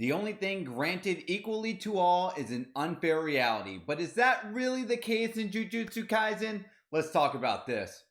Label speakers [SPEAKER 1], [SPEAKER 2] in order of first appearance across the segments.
[SPEAKER 1] The only thing granted equally to all is an unfair reality. But is that really the case in Jujutsu Kaisen? Let's talk about this.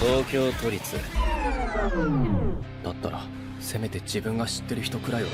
[SPEAKER 2] 東京都立だったらせめて自分が知ってる人くらいは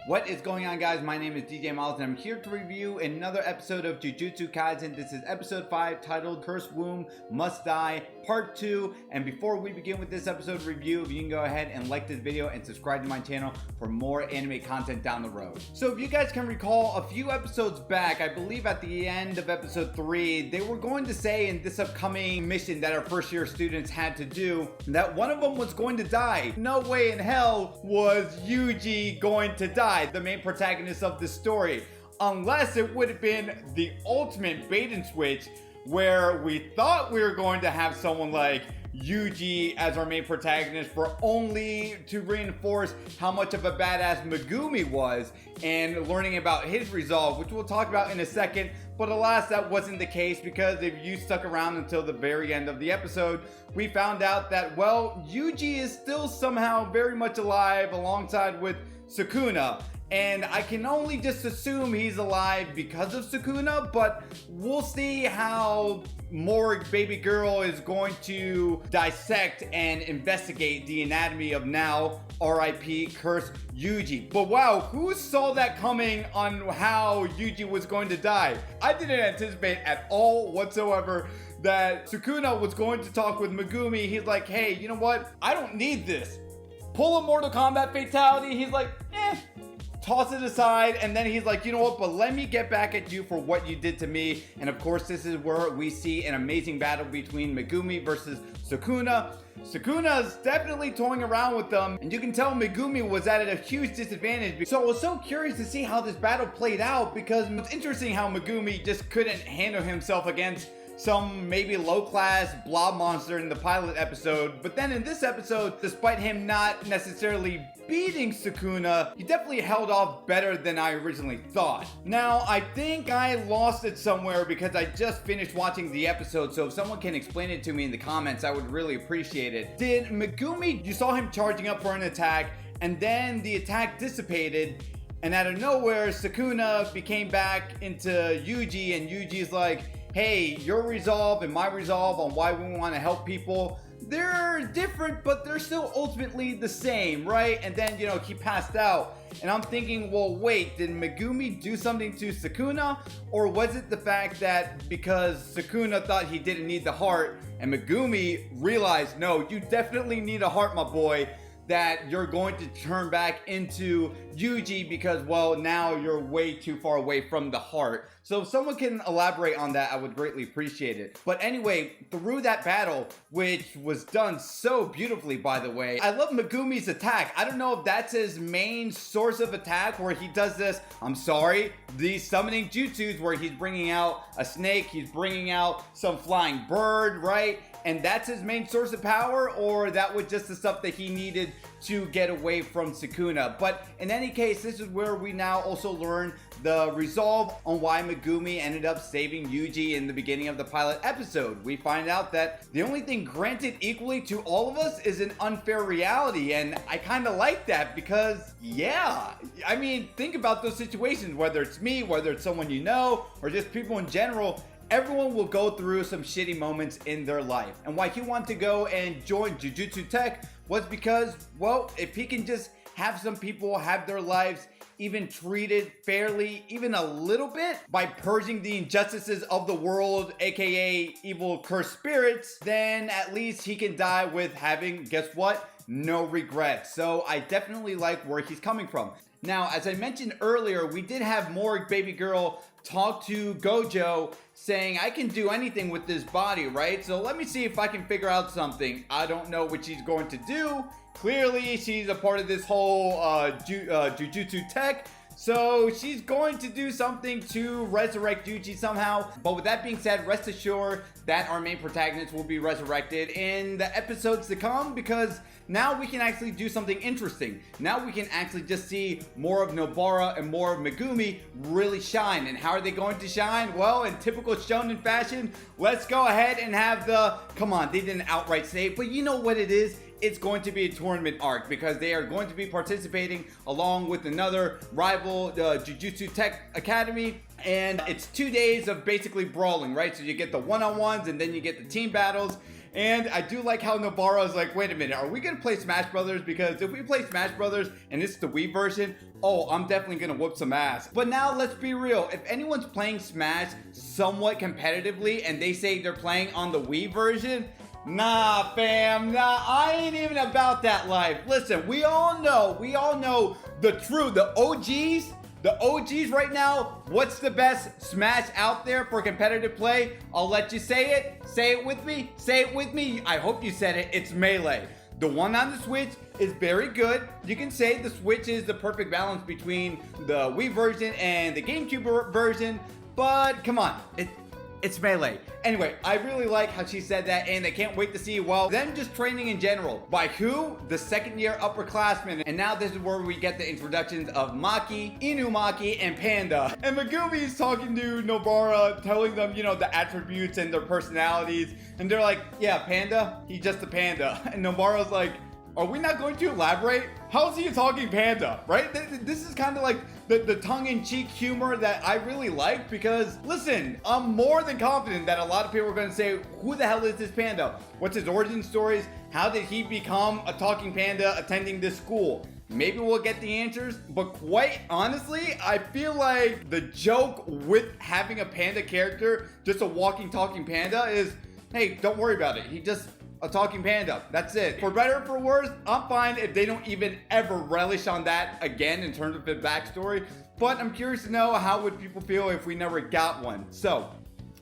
[SPEAKER 1] What is going on, guys? My name is DJ Milez and I'm here to review another episode of Jujutsu Kaisen. This is episode 5 titled Cursed Womb Must Die Part 2. And before we begin with this episode review, if you can go ahead and like this video and subscribe to my channel for more anime content down the road. So if you guys can recall, a few episodes back, I believe at the end of episode 3, they were going to say in this upcoming mission that our first year students had to do that one of them was going to die. No way in hell was Yuji going to die, the main protagonist of this story, unless it would have been the ultimate bait and switch where we thought we were going to have someone like Yuji as our main protagonist for only to reinforce how much of a badass Megumi was and learning about his resolve, which we'll talk about in a second. But alas, that wasn't the case, because if you stuck around until the very end of the episode, we found out that, well, Yuji is still somehow very much alive alongside with Sukuna. And I can only just assume he's alive because of Sukuna, but we'll see how Morgue Baby Girl is going to dissect and investigate the anatomy of now R.I.P. Cursed Yuji. But wow, who saw that coming on how Yuji was going to die? I didn't anticipate at all whatsoever that Sukuna was going to talk with Megumi. He's like, hey, you know what? I don't need this. Pull a Mortal Kombat fatality. He's like, toss it aside, and then he's like, you know what, but let me get back at you for what you did to me. And of course, this is where we see an amazing battle between Megumi versus Sukuna. Sukuna's definitely toying around with them, and you can tell Megumi was at a huge disadvantage. So I was so curious to see how this battle played out, because it's interesting how Megumi just couldn't handle himself against some maybe low-class blob monster in the pilot episode. But then in this episode, despite him not necessarily beating Sukuna, he definitely held off better than I originally thought. Now, I think I lost it somewhere because I just finished watching the episode, so if someone can explain it to me in the comments, I would really appreciate it. Did Megumi, you saw him charging up for an attack, and then the attack dissipated, and out of nowhere, Sukuna became back into Yuji, and Yuji's like, hey, your resolve and my resolve on why we want to help people, they're different, but they're still ultimately the same, right? And then, you know, he passed out. And I'm thinking, well, wait, did Megumi do something to Sukuna? Or was it the fact that because Sukuna thought he didn't need the heart, and Megumi realized, no, you definitely need a heart, my boy, that you're going to turn back into Yuji because, well, now you're way too far away from the heart. So if someone can elaborate on that, I would greatly appreciate it. But anyway, through that battle, which was done so beautifully, by the way, I love Megumi's attack. I don't know if that's his main source of attack, where he does this, I'm sorry, these summoning jutsus where he's bringing out a snake, he's bringing out some flying bird, right? And that's his main source of power, or that was just the stuff that he needed to get away from Sukuna. But in any case, this is where we now also learn the resolve on why Megumi ended up saving Yuji in the beginning of the pilot episode. We find out that the only thing granted equally to all of us is an unfair reality, and I kind of like that because, yeah, I mean, think about those situations, whether it's me, whether it's someone you know, or just people in general. Everyone will go through some shitty moments in their life. And why he wanted to go and join Jujutsu Tech was because, well, if he can just have some people have their lives even treated fairly, even a little bit, by purging the injustices of the world, aka evil cursed spirits, then at least he can die with having, guess what? No regrets. So I definitely like where he's coming from. Now, as I mentioned earlier, we did have Morgue Baby Girl talk to Gojo saying, I can do anything with this body, right? So let me see if I can figure out something. I don't know what she's going to do. Clearly, she's a part of this whole Jujutsu Tech. So she's going to do something to resurrect Yuji somehow. But with that being said, rest assured that our main protagonist will be resurrected in the episodes to come, because now we can actually do something interesting. Now we can actually just see more of Nobara and more of Megumi really shine. And how are they going to shine? Well, in typical shonen fashion, let's go ahead and have the, come on, they didn't outright say it, but you know what it is. it's going to be a tournament arc because they are going to be participating along with another rival, Jujutsu Tech Academy. And it's 2 days of basically brawling, right? So you get the one-on-ones and then you get the team battles. And I do like how Nobara is like, wait a minute, are we gonna play Smash Brothers? Because if we play Smash Brothers and it's the Wii version, oh, I'm definitely gonna whoop some ass. But now let's be real, if anyone's playing Smash somewhat competitively and they say they're playing on the Wii version, nah, fam, nah, I ain't even about that life. Listen, we all know the OGs. The OGs right now, what's the best Smash out there for competitive play? I'll let you say it. Say it with me. Say it with me. I hope you said it. It's Melee. The one on the Switch is very good. You can say the Switch is the perfect balance between the Wii version and the GameCube version, but come on, it's Melee. Anyway, I really like how she said that, and I can't wait to see, well, them just training in general. By who? The second-year upperclassmen. And now this is where we get the introductions of Maki, Inumaki, and Panda. And Megumi is talking to Nobara, telling them, you know, the attributes and their personalities. And they're like, yeah, Panda? He's just a panda. And Nobara's like, are we not going to elaborate? How is he a talking panda, right? This is kind of like the tongue-in-cheek humor that I really like because, listen, I'm more than confident that a lot of people are going to say, who the hell is this panda? What's his origin stories? How did he become a talking panda attending this school? Maybe we'll get the answers, but quite honestly, I feel like the joke with having a panda character, just a walking, talking panda is, hey, don't worry about it. He just a talking panda. That's it. For better or for worse, I'm fine if they don't even ever relish on that again in terms of the backstory. But I'm curious to know how would people feel if we never got one. So,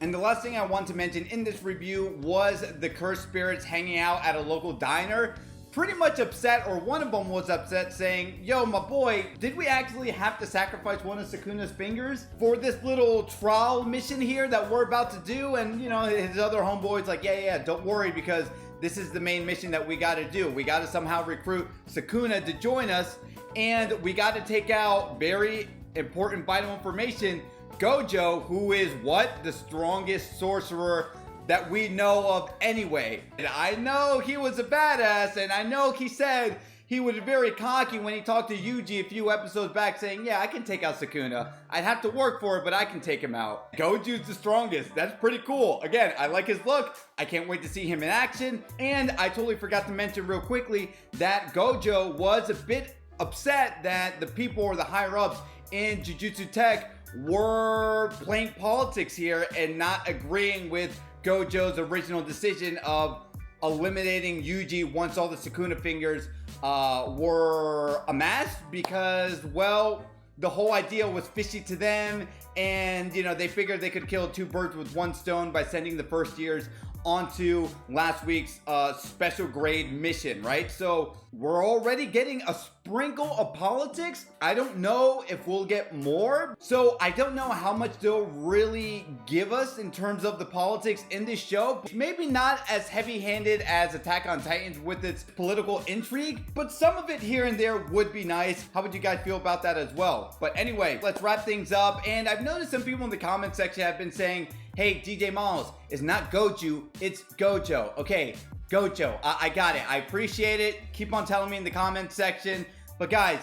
[SPEAKER 1] and the last thing I want to mention in this review was the cursed spirits hanging out at a local diner. Pretty much upset, or one of them was upset, saying, yo, my boy, did we actually have to sacrifice one of Sukuna's fingers for this little trial mission here that we're about to do? And, you know, his other homeboy's like, yeah, don't worry, because this is the main mission that we got to do. We got to somehow recruit Sukuna to join us, and we got to take out very important vital information, Gojo, who is what? The strongest sorcerer that we know of anyway. And I know he was a badass, and I know he said he was very cocky when he talked to Yuji a few episodes back saying, yeah, I can take out Sukuna. I'd have to work for it, but I can take him out. Goju's the strongest. That's pretty cool. Again, I like his look. I can't wait to see him in action. And I totally forgot to mention real quickly that Gojo was a bit upset that the people or the higher-ups in Jujutsu Tech were playing politics here and not agreeing with Gojo's original decision of eliminating Yuji once all the Sukuna fingers were amassed because, well, the whole idea was fishy to them, and, you know, they figured they could kill two birds with one stone by sending the first years onto last week's special grade mission, right? So we're already getting a sprinkle of politics. I don't know if we'll get more. So I don't know how much they'll really give us in terms of the politics in this show. Maybe not as heavy-handed as Attack on Titans with its political intrigue, but some of it here and there would be nice. How would you guys feel about that as well? But anyway, let's wrap things up. And I've noticed some people in the comment section have been saying, hey, DJ Miles, it's not Goju, it's Gojo. Okay, Gojo, I got it. I appreciate it. Keep on telling me in the comment section. But guys,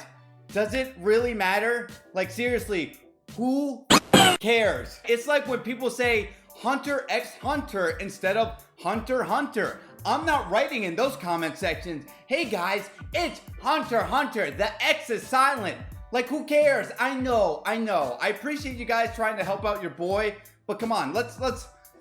[SPEAKER 1] does it really matter? Like, seriously, who cares? It's like when people say Hunter x Hunter instead of Hunter Hunter. I'm not writing in those comment sections, hey guys, it's Hunter Hunter. The X is silent. Like, who cares? I know. I appreciate you guys trying to help out your boy. But come on,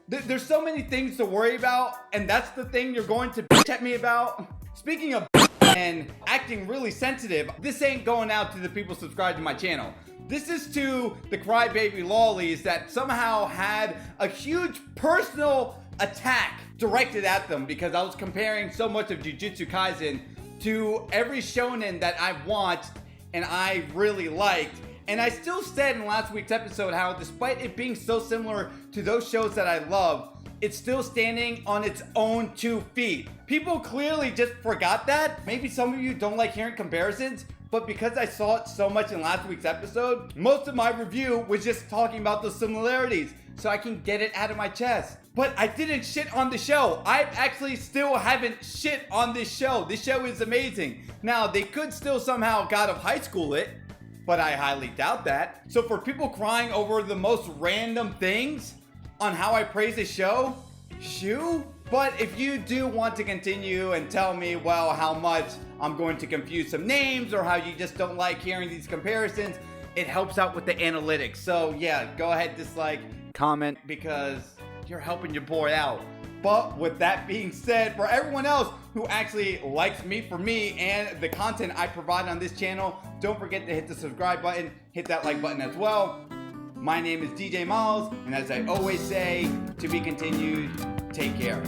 [SPEAKER 1] there's so many things to worry about, and that's the thing you're going to bitch at me about. Speaking of and acting really sensitive, this ain't going out to the people subscribed to my channel. This is to the crybaby lollies that somehow had a huge personal attack directed at them because I was comparing so much of Jujutsu Kaisen to every shonen that I've watched and I really liked. And I still said in last week's episode how despite it being so similar to those shows that I love, it's still standing on its own 2 feet. People clearly just forgot that. Maybe some of you don't like hearing comparisons, but because I saw it so much in last week's episode, most of my review was just talking about those similarities so I can get it out of my chest. But I didn't shit on the show. I actually still haven't shit on this show. This show is amazing. Now, they could still somehow God of High School it, but I highly doubt that. So for people crying over the most random things on how I praise this show, shoo. But if you do want to continue and tell me, well, how much I'm going to confuse some names or how you just don't like hearing these comparisons, it helps out with the analytics. So yeah, go ahead, dislike, comment, because you're helping your boy out. But with that being said, for everyone else who actually likes me for me and the content I provide on this channel, don't forget to hit the subscribe button, hit that like button as well. My name is DJ Milez, and as I always say, to be continued, take care.